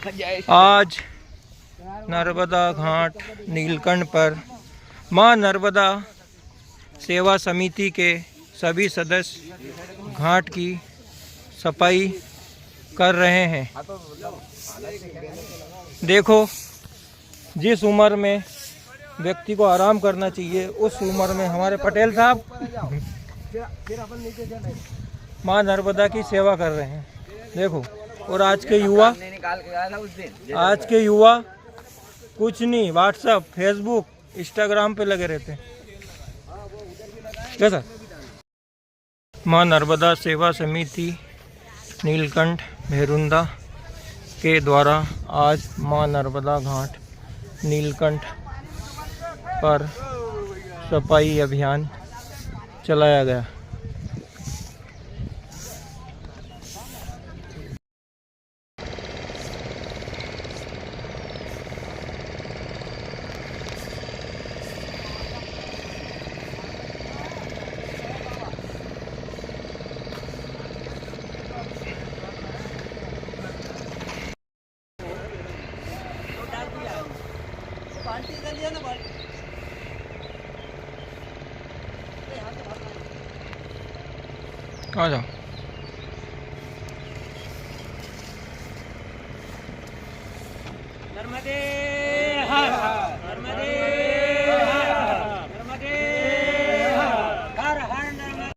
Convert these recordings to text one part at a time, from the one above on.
आज नर्मदा घाट नीलकंठ पर मां नर्मदा सेवा समिति के सभी सदस्य घाट की सफाई कर रहे हैं। देखो, जिस उम्र में व्यक्ति को आराम करना चाहिए उस उम्र में हमारे पटेल साहब मां नर्मदा की सेवा कर रहे हैं। देखो, और आज के युवा कुछ नहीं, व्हाट्सएप, फेसबुक, इंस्टाग्राम पे लगे रहते हैं। कैसा? मां नर्मदा सेवा समिति नीलकंठ भेरुंदा के द्वारा आज मां नर्मदा घाट नीलकंठ पर सफाई अभियान चलाया गया। आ जाओ। नर्मदे हर नर्मदे नर्मदे हर हर नर्मदे।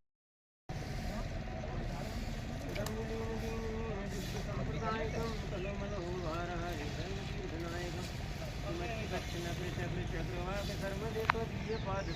पाप